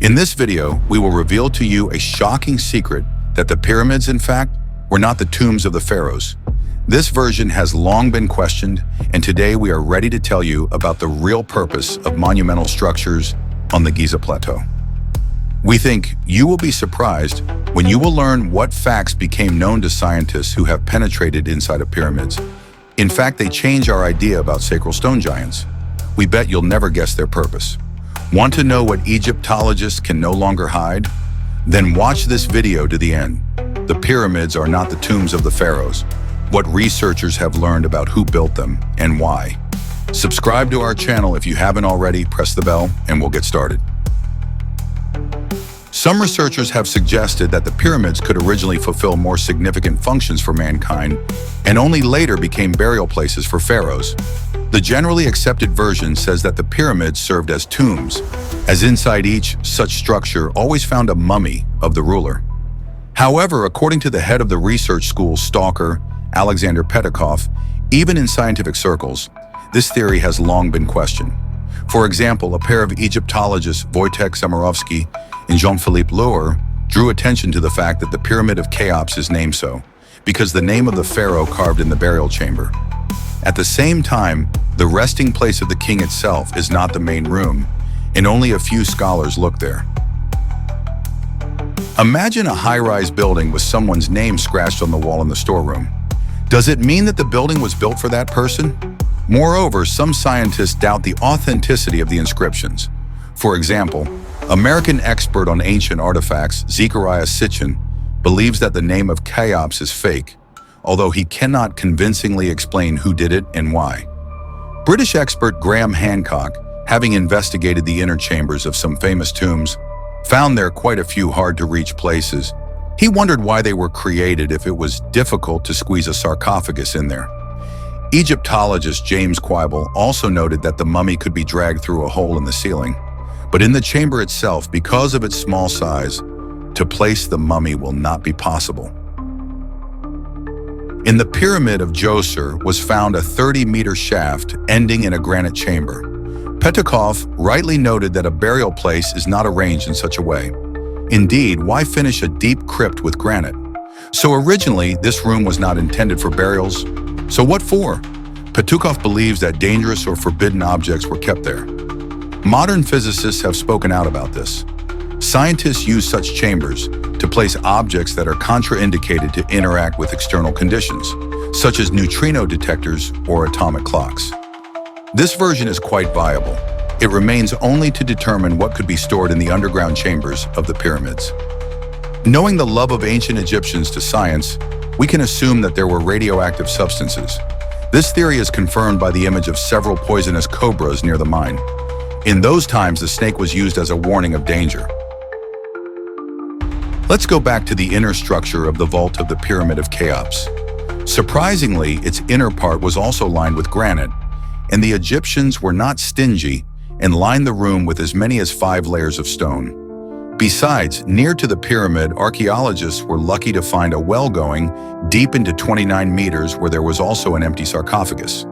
In this video, we will reveal to you a shocking secret that the pyramids, in fact, were not the tombs of the pharaohs. This version has long been questioned, and today we are ready to tell you about the real purpose of monumental structures on the Giza Plateau. We think you will be surprised when you will learn what facts became known to scientists who have penetrated inside of pyramids. In fact, they change our idea about sacred stone giants. We bet you'll never guess their purpose. Want to know what Egyptologists can no longer hide? Then watch this video to the end. The pyramids are not the tombs of the pharaohs. What researchers have learned about who built them and why. Subscribe to our channel if you haven't already, press the bell, and we'll get started. Some researchers have suggested that the pyramids could originally fulfill more significant functions for mankind and only later became burial places for pharaohs. The generally accepted version says that the pyramids served as tombs, as inside each such structure always found a mummy of the ruler. However, according to the head of the research school Stalker, Alexander Petkov, even in scientific circles, this theory has long been questioned. For example, a pair of Egyptologists, Wojtek Samarovsky and Jean-Philippe Loehr, drew attention to the fact that the Pyramid of Cheops is named so, because the name of the pharaoh carved in the burial chamber. At the same time, the resting place of the king itself is not the main room, and only a few scholars look there. Imagine a high-rise building with someone's name scratched on the wall in the storeroom. Does it mean that the building was built for that person? Moreover, some scientists doubt the authenticity of the inscriptions. For example, American expert on ancient artifacts Zechariah Sitchin believes that the name of Cheops is fake, although he cannot convincingly explain who did it and why. British expert Graham Hancock, having investigated the inner chambers of some famous tombs, found there quite a few hard-to-reach places. He wondered why they were created if it was difficult to squeeze a sarcophagus in there. Egyptologist James Quibble also noted that the mummy could be dragged through a hole in the ceiling, but in the chamber itself, because of its small size, to place the mummy will not be possible. In the Pyramid of Djoser was found a 30-meter shaft ending in a granite chamber. Petkov rightly noted that a burial place is not arranged in such a way. Indeed, why finish a deep crypt with granite? So originally, this room was not intended for burials. So what for? Petkov believes that dangerous or forbidden objects were kept there. Modern physicists have spoken out about this. Scientists use such chambers to place objects that are contraindicated to interact with external conditions, such as neutrino detectors or atomic clocks. This version is quite viable. It remains only to determine what could be stored in the underground chambers of the pyramids. Knowing the love of ancient Egyptians to science, we can assume that there were radioactive substances. This theory is confirmed by the image of several poisonous cobras near the mine. In those times, the snake was used as a warning of danger. Let's go back to the inner structure of the vault of the Pyramid of Cheops. Surprisingly, its inner part was also lined with granite, and the Egyptians were not stingy and lined the room with as many as 5 layers of stone. Besides, near to the pyramid, archaeologists were lucky to find a well going deep into 29 meters where there was also an empty sarcophagus.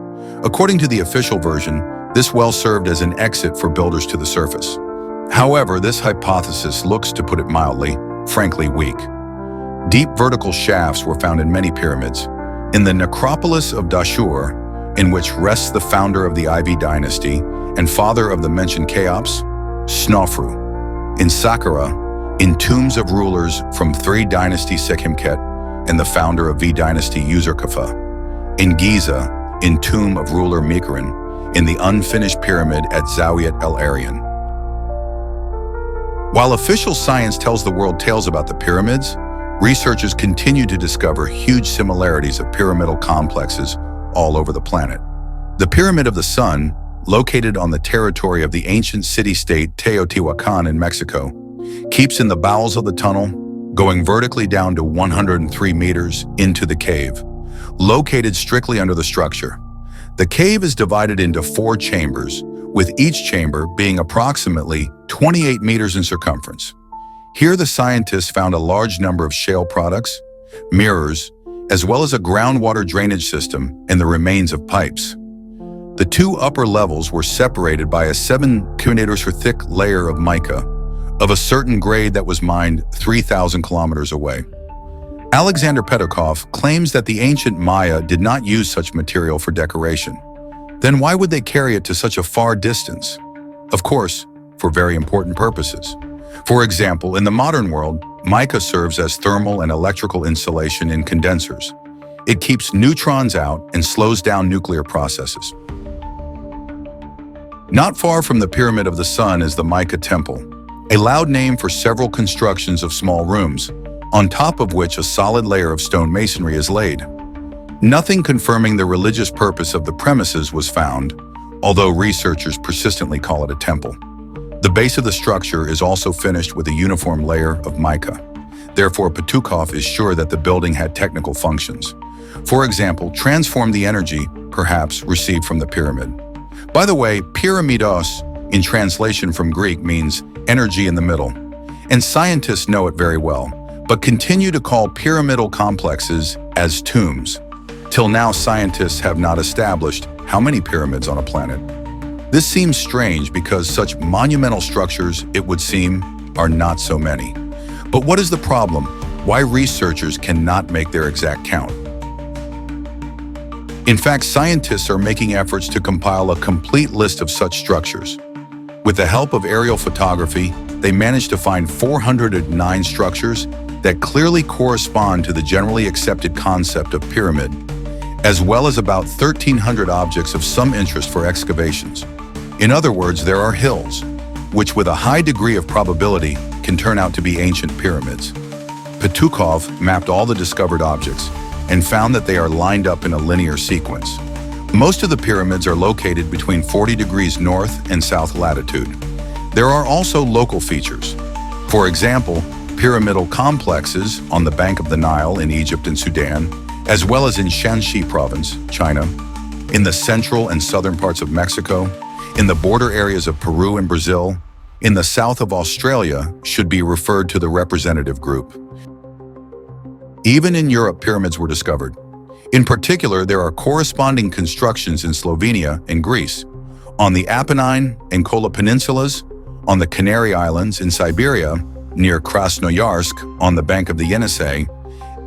According to the official version, this well served as an exit for builders to the surface. However, this hypothesis looks, to put it mildly, frankly weak. Deep vertical shafts were found in many pyramids. In the necropolis of Dashur, in which rests the founder of the IV dynasty and father of the mentioned Cheops, Snofru. In Saqqara, in tombs of rulers from 3 dynasty Sekhemkhet and the founder of V dynasty Userkaf. In Giza, in tomb of ruler Mikrin, in the unfinished pyramid at Zawiat El Aryan. While official science tells the world tales about the pyramids, researchers continue to discover huge similarities of pyramidal complexes all over the planet. The Pyramid of the Sun, located on the territory of the ancient city-state Teotihuacan in Mexico, keeps in the bowels of the tunnel, going vertically down to 103 meters into the cave, located strictly under the structure. The cave is divided into 4 chambers, with each chamber being approximately 28 meters in circumference. Here the scientists found a large number of shale products, mirrors, as well as a groundwater drainage system and the remains of pipes. The 2 upper levels were separated by a 7 km thick layer of mica, of a certain grade that was mined 3,000 kilometers away. Alexander Petukov claims that the ancient Maya did not use such material for decoration. Then why would they carry it to such a far distance? Of course, for very important purposes. For example, in the modern world, mica serves as thermal and electrical insulation in condensers. It keeps neutrons out and slows down nuclear processes. Not far from the Pyramid of the Sun is the Mica Temple, a loud name for several constructions of small rooms, on top of which a solid layer of stone masonry is laid. Nothing confirming the religious purpose of the premises was found, although researchers persistently call it a temple. The base of the structure is also finished with a uniform layer of mica. Therefore, Petukov is sure that the building had technical functions. For example, transform the energy, perhaps, received from the pyramid. By the way, pyramidos, in translation from Greek, means energy in the middle. And scientists know it very well, but continue to call pyramidal complexes as tombs. Till now, scientists have not established how many pyramids on a planet. This seems strange because such monumental structures, it would seem, are not so many. But what is the problem? Why researchers cannot make their exact count? In fact, scientists are making efforts to compile a complete list of such structures. With the help of aerial photography, they managed to find 409 structures that clearly correspond to the generally accepted concept of pyramid, as well as about 1,300 objects of some interest for excavations. In other words, there are hills, which with a high degree of probability can turn out to be ancient pyramids. Petukov mapped all the discovered objects and found that they are lined up in a linear sequence. Most of the pyramids are located between 40 degrees north and south latitude. There are also local features. For example, pyramidal complexes on the bank of the Nile in Egypt and Sudan, as well as in Shanxi province, China, in the central and southern parts of Mexico, in the border areas of Peru and Brazil, in the south of Australia, should be referred to the representative group. Even in Europe, pyramids were discovered. In particular, there are corresponding constructions in Slovenia and Greece, on the Apennine and Kola peninsulas, on the Canary Islands, in Siberia, near Krasnoyarsk, on the bank of the Yenisei,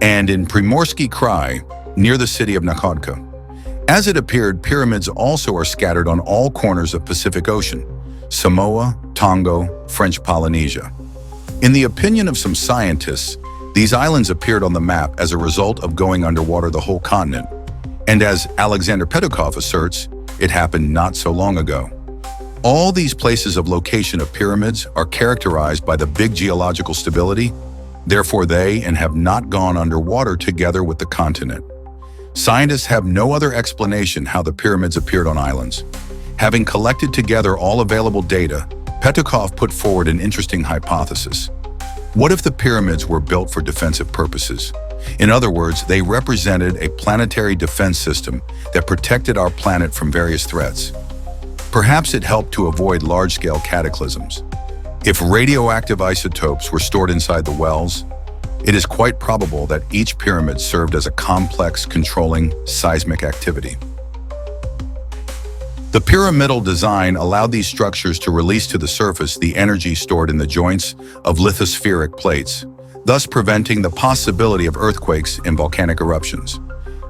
and in Primorsky Krai, near the city of Nakhodka. As it appeared, pyramids also are scattered on all corners of Pacific Ocean, Samoa, Tonga, French Polynesia. In the opinion of some scientists, these islands appeared on the map as a result of going underwater the whole continent. And as Alexander Petukov asserts, it happened not so long ago. All these places of location of pyramids are characterized by the big geological stability. Therefore, they have not gone underwater together with the continent. Scientists have no other explanation how the pyramids appeared on islands. Having collected together all available data, Petukov put forward an interesting hypothesis. What if the pyramids were built for defensive purposes? In other words, they represented a planetary defense system that protected our planet from various threats. Perhaps it helped to avoid large-scale cataclysms. If radioactive isotopes were stored inside the wells, it is quite probable that each pyramid served as a complex controlling seismic activity. The pyramidal design allowed these structures to release to the surface the energy stored in the joints of lithospheric plates, thus preventing the possibility of earthquakes and volcanic eruptions.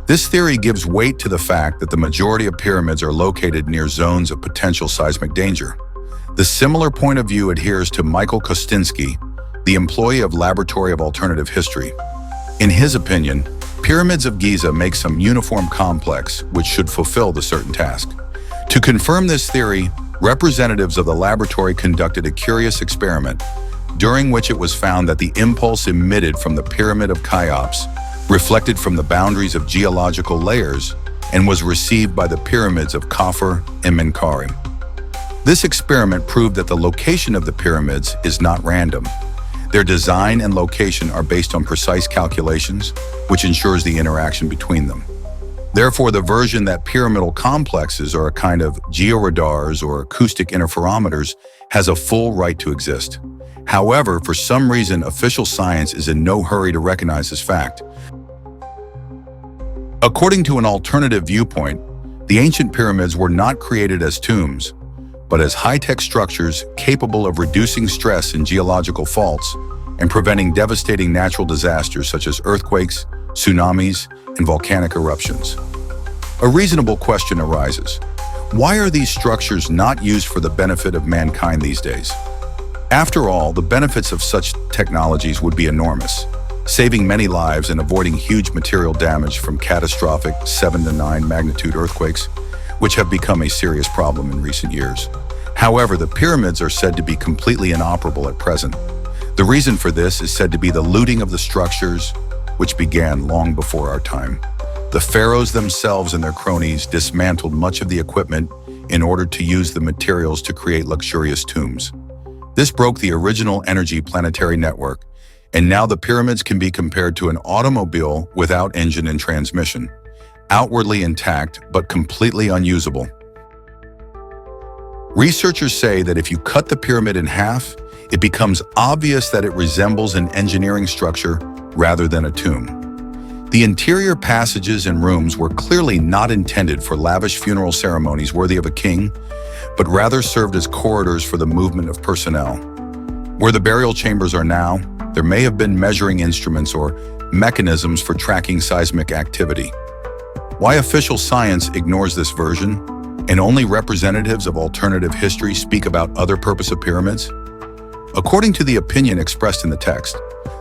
This theory gives weight to the fact that the majority of pyramids are located near zones of potential seismic danger. The similar point of view adheres to Michael Kostinsky, the employee of Laboratory of Alternative History. In his opinion, pyramids of Giza make some uniform complex which should fulfill the certain task. To confirm this theory, representatives of the laboratory conducted a curious experiment, during which it was found that the impulse emitted from the Pyramid of Cheops reflected from the boundaries of geological layers and was received by the pyramids of Khafre and Menkaure. This experiment proved that the location of the pyramids is not random. Their design and location are based on precise calculations, which ensures the interaction between them. Therefore, the version that pyramidal complexes are a kind of georadars or acoustic interferometers has a full right to exist. However, for some reason, official science is in no hurry to recognize this fact. According to an alternative viewpoint, the ancient pyramids were not created as tombs, but as high-tech structures capable of reducing stress in geological faults and preventing devastating natural disasters such as earthquakes, tsunamis, and volcanic eruptions. A reasonable question arises. Why are these structures not used for the benefit of mankind these days? After all, the benefits of such technologies would be enormous, saving many lives and avoiding huge material damage from catastrophic 7 to 9 magnitude earthquakes, which have become a serious problem in recent years. However, the pyramids are said to be completely inoperable at present. The reason for this is said to be the looting of the structures, which began long before our time. The pharaohs themselves and their cronies dismantled much of the equipment in order to use the materials to create luxurious tombs. This broke the original energy planetary network, and now the pyramids can be compared to an automobile without engine and transmission, outwardly intact but completely unusable. Researchers say that if you cut the pyramid in half, it becomes obvious that it resembles an engineering structure rather than a tomb. The interior passages and rooms were clearly not intended for lavish funeral ceremonies worthy of a king, but rather served as corridors for the movement of personnel. Where the burial chambers are now, there may have been measuring instruments or mechanisms for tracking seismic activity. Why official science ignores this version, and only representatives of alternative history speak about other purpose of pyramids? According to the opinion expressed in the text,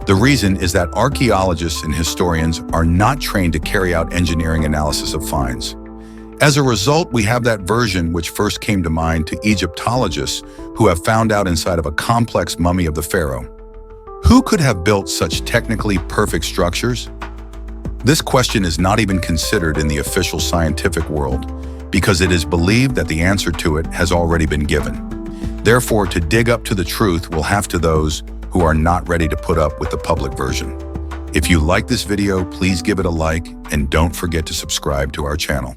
the reason is that archaeologists and historians are not trained to carry out engineering analysis of finds. As a result, we have that version which first came to mind to Egyptologists who have found out inside of a complex mummy of the pharaoh. Who could have built such technically perfect structures? This question is not even considered in the official scientific world because it is believed that the answer to it has already been given. Therefore, to dig up to the truth will have to those who are not ready to put up with the public version. If you like this video, please give it a like and don't forget to subscribe to our channel.